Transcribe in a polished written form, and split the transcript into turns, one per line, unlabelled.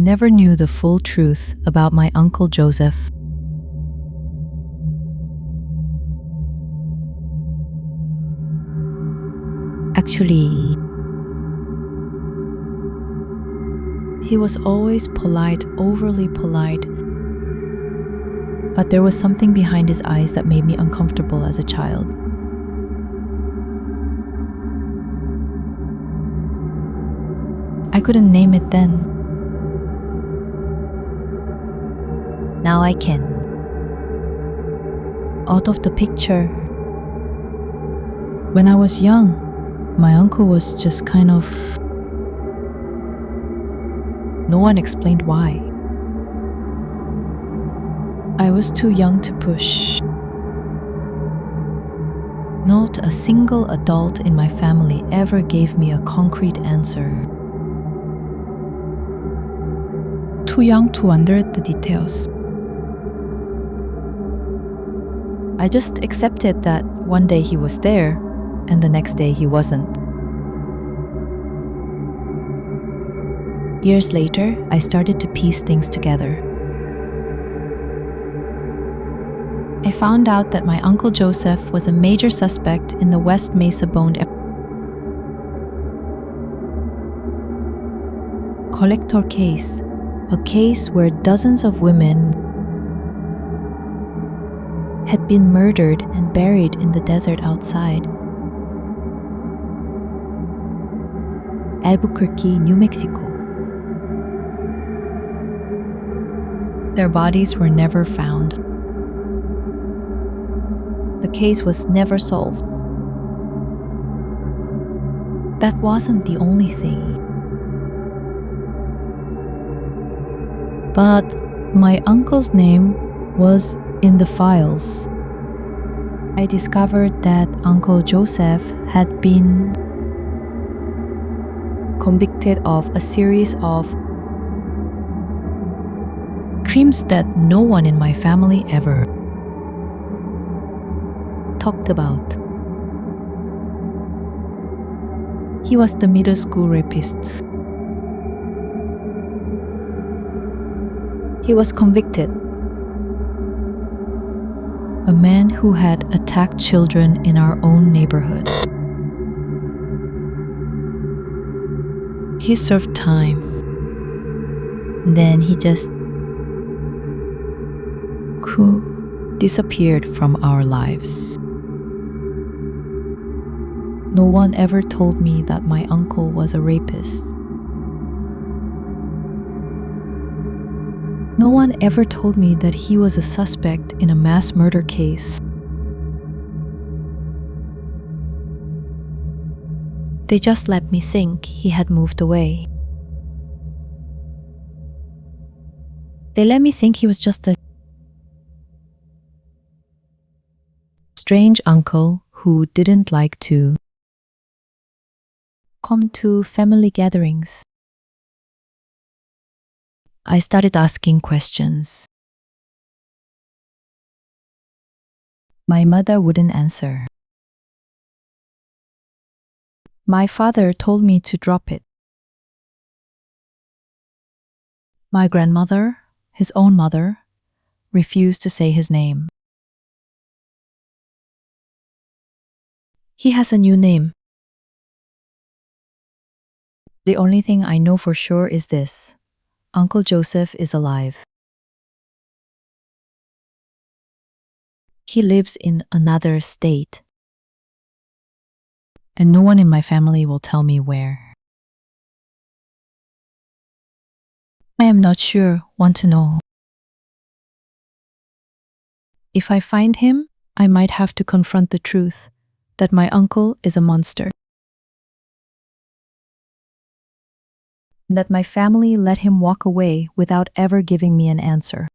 never knew the full truth about my Uncle Joseph. Actually, he was always polite, overly polite, but there was something behind his eyes that made me uncomfortable as a child. I couldn't name it then. Now I can. Out of the picture. When I was young, my uncle was just kind of... No one explained why. I was too young to push. Not a single adult in my family ever gave me a concrete answer. Too young to wonder at the details. I just accepted that one day he was there and the next day he wasn't. Years later, I started to piece things together. I found out that my Uncle Joseph was a major suspect in the West Mesa boned collector case, a case where dozens of women had been murdered and buried in the desert outside Albuquerque, New Mexico. Their bodies were never found. The case was never solved. That wasn't the only thing. But my uncle's name was in the files. I discovered that Uncle Joseph had been convicted of a series of crimes that no one in my family ever talked about. He was the middle school rapist. He was convicted. A man who had attacked children in our own neighborhood. He served time. Then he just disappeared from our lives. No one ever told me that my uncle was a rapist. No one ever told me that he was a suspect in a mass murder case. They just let me think he had moved away. They let me think he was just a strange uncle who didn't like to come to family gatherings. I started asking questions. My mother wouldn't answer. My father told me to drop it. My grandmother, his own mother, refused to say his name. He has a new name. The only thing I know for sure is this: Uncle Joseph is alive. He lives in another state. And no one in my family will tell me where. I am not sure, want to know. If I find him, I might have to confront the truth that my uncle is a monster. That my family let him walk away without ever giving me an answer.